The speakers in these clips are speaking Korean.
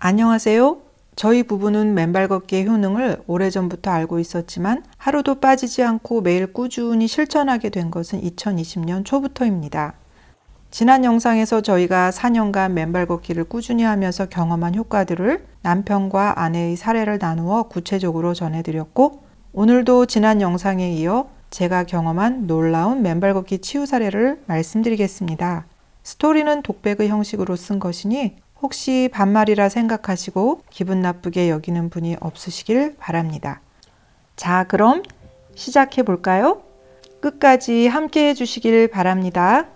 안녕하세요. 저희 부부는 맨발 걷기의 효능을 오래전부터 알고 있었지만 하루도 빠지지 않고 매일 꾸준히 실천하게 된 것은 2020년 초부터입니다. 지난 영상에서 저희가 4년간 맨발 걷기를 꾸준히 하면서 경험한 효과들을 남편과 아내의 사례를 나누어 구체적으로 전해드렸고, 오늘도 지난 영상에 이어 제가 경험한 놀라운 맨발 걷기 치유 사례를 말씀드리겠습니다. 스토리는 독백의 형식으로 쓴 것이니 혹시 반말이라 생각하시고 기분 나쁘게 여기는 분이 없으시길 바랍니다. 자, 그럼 시작해 볼까요? 끝까지 함께 해주시길 바랍니다.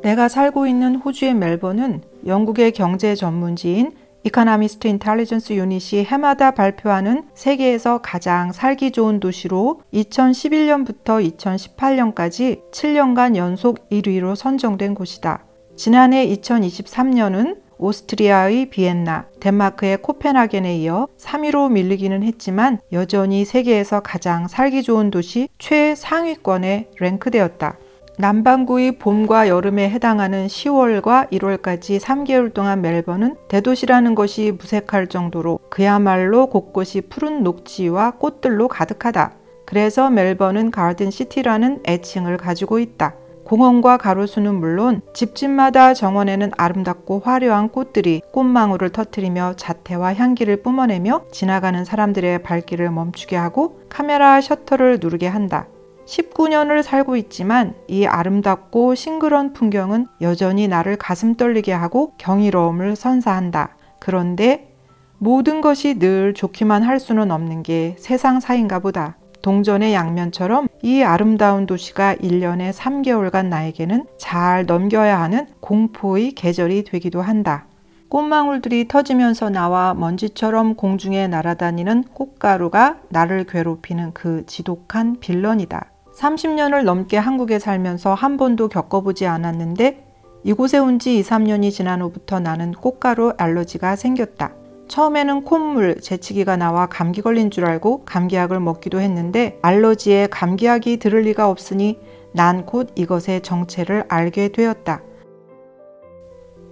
내가 살고 있는 호주의 멜번은 영국의 경제 전문지인 이코노미스트 인텔리전스 유닛이 해마다 발표하는 세계에서 가장 살기 좋은 도시로 2011년부터 2018년까지 7년간 연속 1위로 선정된 곳이다. 지난해 2023년은 오스트리아의 비엔나, 덴마크의 코펜하겐에 이어 3위로 밀리기는 했지만 여전히 세계에서 가장 살기 좋은 도시 최상위권에 랭크되었다. 남반구의 봄과 여름에 해당하는 10월과 1월까지 3개월 동안 멜번은 대도시라는 것이 무색할 정도로 그야말로 곳곳이 푸른 녹지와 꽃들로 가득하다. 그래서 멜번은 가든시티라는 애칭을 가지고 있다. 공원과 가로수는 물론 집집마다 정원에는 아름답고 화려한 꽃들이 꽃망울을 터뜨리며 자태와 향기를 뿜어내며 지나가는 사람들의 발길을 멈추게 하고 카메라 셔터를 누르게 한다. 19년을 살고 있지만 이 아름답고 싱그러운 풍경은 여전히 나를 가슴 떨리게 하고 경이로움을 선사한다. 그런데 모든 것이 늘 좋기만 할 수는 없는 게 세상사인가 보다. 동전의 양면처럼 이 아름다운 도시가 1년에 3개월간 나에게는 잘 넘겨야 하는 공포의 계절이 되기도 한다. 꽃망울들이 터지면서 나와 먼지처럼 공중에 날아다니는 꽃가루가 나를 괴롭히는 그 지독한 빌런이다. 30년을 넘게 한국에 살면서 한 번도 겪어보지 않았는데 이곳에 온 지 2, 3년이 지난 후부터 나는 꽃가루 알러지가 생겼다. 처음에는 콧물, 재채기가 나와 감기 걸린 줄 알고 감기약을 먹기도 했는데 알러지에 감기약이 들을 리가 없으니 난 곧 이것의 정체를 알게 되었다.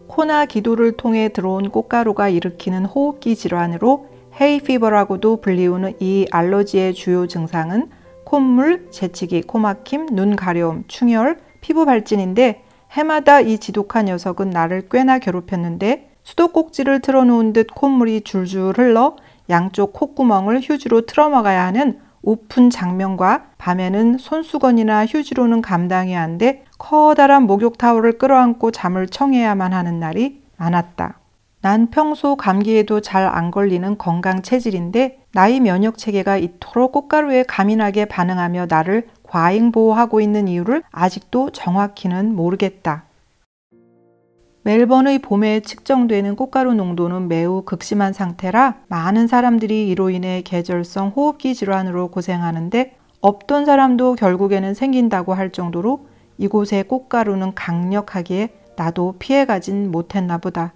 코나 기도를 통해 들어온 꽃가루가 일으키는 호흡기 질환으로 헤이피버라고도 불리우는 이 알러지의 주요 증상은 콧물, 재채기, 코막힘, 눈 가려움, 충혈, 피부 발진인데 해마다 이 지독한 녀석은 나를 꽤나 괴롭혔는데 수도꼭지를 틀어놓은 듯 콧물이 줄줄 흘러 양쪽 콧구멍을 휴지로 틀어막아야 하는 오픈 장면과 밤에는 손수건이나 휴지로는 감당이 안 돼 커다란 목욕 타월을 끌어안고 잠을 청해야만 하는 날이 많았다. 난 평소 감기에도 잘 안 걸리는 건강 체질인데 나의 면역 체계가 이토록 꽃가루에 가민하게 반응하며 나를 과잉 보호하고 있는 이유를 아직도 정확히는 모르겠다. 멜번의 봄에 측정되는 꽃가루 농도는 매우 극심한 상태라 많은 사람들이 이로 인해 계절성 호흡기 질환으로 고생하는데 없던 사람도 결국에는 생긴다고 할 정도로 이곳의 꽃가루는 강력하기에 나도 피해가진 못했나 보다.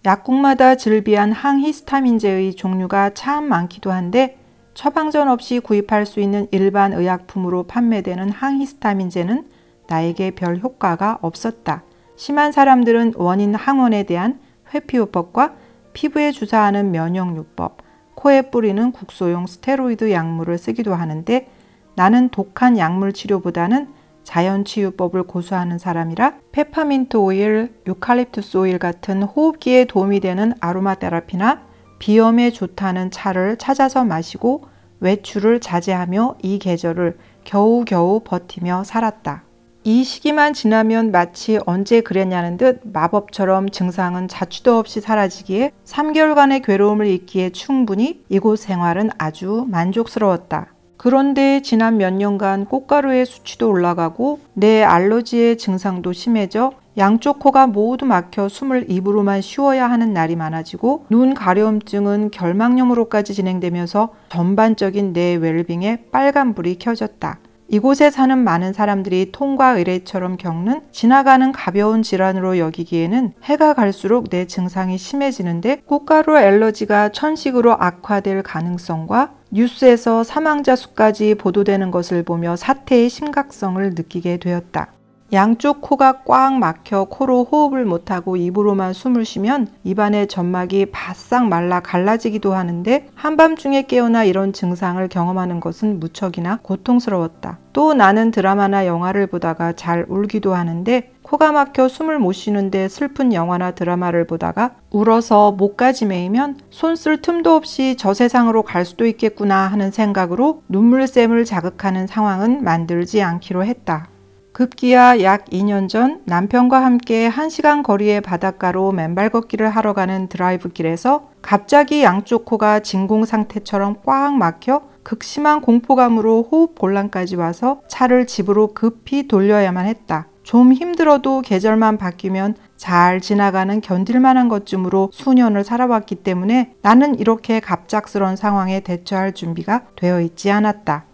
약국마다 즐비한 항히스타민제의 종류가 참 많기도 한데 처방전 없이 구입할 수 있는 일반 의약품으로 판매되는 항히스타민제는 나에게 별 효과가 없었다. 심한 사람들은 원인 항원에 대한 회피요법과 피부에 주사하는 면역요법, 코에 뿌리는 국소용 스테로이드 약물을 쓰기도 하는데 나는 독한 약물 치료보다는 자연치유법을 고수하는 사람이라 페퍼민트 오일, 유칼립투스 오일 같은 호흡기에 도움이 되는 아로마 테라피나 비염에 좋다는 차를 찾아서 마시고 외출을 자제하며 이 계절을 겨우겨우 버티며 살았다. 이 시기만 지나면 마치 언제 그랬냐는 듯 마법처럼 증상은 자취도 없이 사라지기에 3개월간의 괴로움을 잊기에 충분히 이곳 생활은 아주 만족스러웠다. 그런데 지난 몇 년간 꽃가루의 수치도 올라가고 내 알러지의 증상도 심해져 양쪽 코가 모두 막혀 숨을 입으로만 쉬어야 하는 날이 많아지고 눈 가려움증은 결막염으로까지 진행되면서 전반적인 내 웰빙에 빨간불이 켜졌다. 이곳에 사는 많은 사람들이 통과 의례처럼 겪는 지나가는 가벼운 질환으로 여기기에는 해가 갈수록 내 증상이 심해지는데 꽃가루 알러지가 천식으로 악화될 가능성과 뉴스에서 사망자 수까지 보도되는 것을 보며 사태의 심각성을 느끼게 되었다. 양쪽 코가 꽉 막혀 코로 호흡을 못하고 입으로만 숨을 쉬면 입안의 점막이 바싹 말라 갈라지기도 하는데 한밤중에 깨어나 이런 증상을 경험하는 것은 무척이나 고통스러웠다. 또 나는 드라마나 영화를 보다가 잘 울기도 하는데 코가 막혀 숨을 못 쉬는데 슬픈 영화나 드라마를 보다가 울어서 목까지 메이면 손 쓸 틈도 없이 저 세상으로 갈 수도 있겠구나 하는 생각으로 눈물샘을 자극하는 상황은 만들지 않기로 했다. 급기야 약 2년 전 남편과 함께 1시간 거리의 바닷가로 맨발 걷기를 하러 가는 드라이브길에서 갑자기 양쪽 코가 진공 상태처럼 꽉 막혀 극심한 공포감으로 호흡 곤란까지 와서 차를 집으로 급히 돌려야만 했다. 좀 힘들어도 계절만 바뀌면 잘 지나가는 견딜만한 것쯤으로 수년을 살아왔기 때문에 나는 이렇게 갑작스러운 상황에 대처할 준비가 되어 있지 않았다.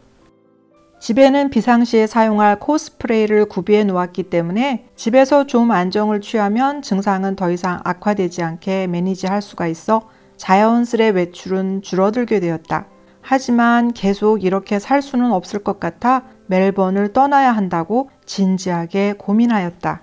집에는 비상시에 사용할 코스프레이를 구비해 놓았기 때문에 집에서 좀 안정을 취하면 증상은 더 이상 악화되지 않게 매니지할 수가 있어 자연스레 외출은 줄어들게 되었다. 하지만 계속 이렇게 살 수는 없을 것 같아 멜번을 떠나야 한다고 진지하게 고민하였다.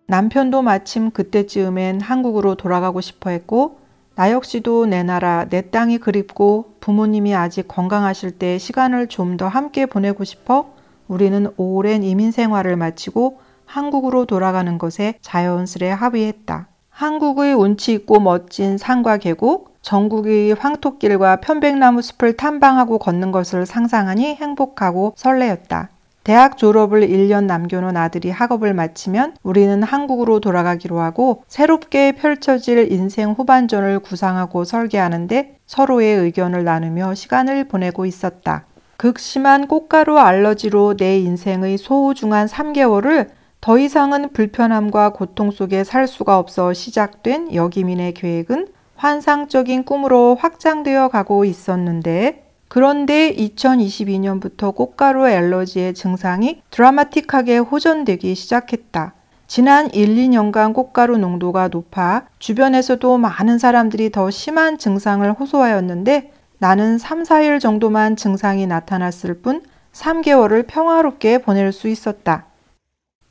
남편도 마침 그때쯤엔 한국으로 돌아가고 싶어 했고 나 역시도 내 나라, 내 땅이 그립고 부모님이 아직 건강하실 때 시간을 좀 더 함께 보내고 싶어 우리는 오랜 이민 생활을 마치고 한국으로 돌아가는 것에 자연스레 합의했다. 한국의 운치 있고 멋진 산과 계곡, 전국의 황토길과 편백나무 숲을 탐방하고 걷는 것을 상상하니 행복하고 설레었다. 대학 졸업을 1년 남겨놓은 아들이 학업을 마치면 우리는 한국으로 돌아가기로 하고 새롭게 펼쳐질 인생 후반전을 구상하고 설계하는데 서로의 의견을 나누며 시간을 보내고 있었다. 극심한 꽃가루 알러지로 내 인생의 소중한 3개월을 더 이상은 불편함과 고통 속에 살 수가 없어 시작된 여기민의 계획은 환상적인 꿈으로 확장되어 가고 있었는데 그런데 2022년부터 꽃가루 알러지의 증상이 드라마틱하게 호전되기 시작했다. 지난 1, 2년간 꽃가루 농도가 높아 주변에서도 많은 사람들이 더 심한 증상을 호소하였는데 나는 3, 4일 정도만 증상이 나타났을 뿐 3개월을 평화롭게 보낼 수 있었다.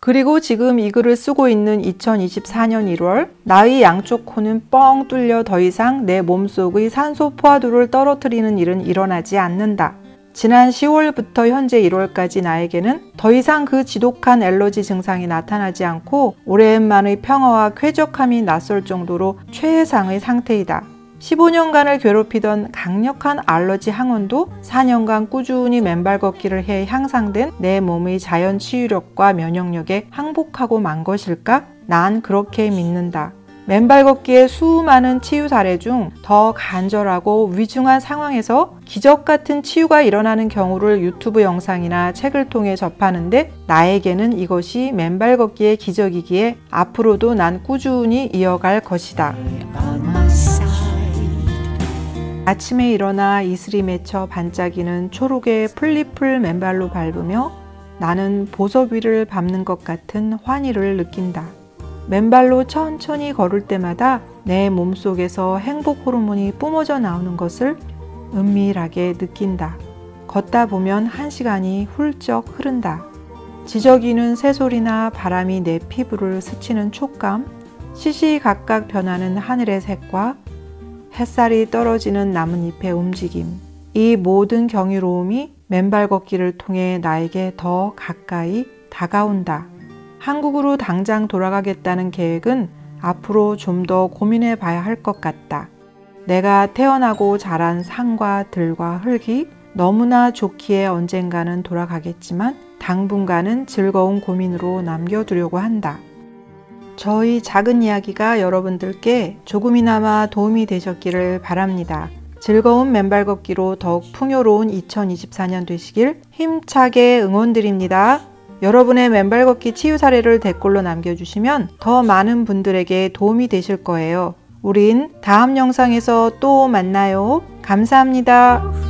그리고 지금 이 글을 쓰고 있는 2024년 1월 나의 양쪽 코는 뻥 뚫려 더 이상 내 몸속의 산소 포화도를 떨어뜨리는 일은 일어나지 않는다. 지난 10월부터 현재 1월까지 나에게는 더 이상 그 지독한 알러지 증상이 나타나지 않고 오랜만의 평화와 쾌적함이 낯설 정도로 최상의 상태이다. 15년간을 괴롭히던 강력한 알러지 항원도 4년간 꾸준히 맨발 걷기를 해 향상된 내 몸의 자연 치유력과 면역력에 항복하고 만 것일까? 난 그렇게 믿는다. 맨발 걷기의 수많은 치유 사례 중 더 간절하고 위중한 상황에서 기적 같은 치유가 일어나는 경우를 유튜브 영상이나 책을 통해 접하는데 나에게는 이것이 맨발 걷기의 기적이기에 앞으로도 난 꾸준히 이어갈 것이다. 아침에 일어나 이슬이 맺혀 반짝이는 초록의 플리플 맨발로 밟으며 나는 보석 위를 밟는 것 같은 환희를 느낀다. 맨발로 천천히 걸을 때마다 내 몸속에서 행복 호르몬이 뿜어져 나오는 것을 은밀하게 느낀다. 걷다 보면 1시간이 훌쩍 흐른다. 지저귀는 새소리나 바람이 내 피부를 스치는 촉감, 시시각각 변하는 하늘의 색과 햇살이 떨어지는 나뭇잎의 움직임, 이 모든 경이로움이 맨발 걷기를 통해 나에게 더 가까이 다가온다. 한국으로 당장 돌아가겠다는 계획은 앞으로 좀 더 고민해 봐야 할 것 같다. 내가 태어나고 자란 산과 들과 흙이 너무나 좋기에 언젠가는 돌아가겠지만 당분간은 즐거운 고민으로 남겨두려고 한다. 저희 작은 이야기가 여러분들께 조금이나마 도움이 되셨기를 바랍니다. 즐거운 맨발 걷기로 더욱 풍요로운 2024년 되시길 힘차게 응원드립니다. 여러분의 맨발 걷기 치유 사례를 댓글로 남겨주시면 더 많은 분들에게 도움이 되실 거예요. 우린 다음 영상에서 또 만나요. 감사합니다.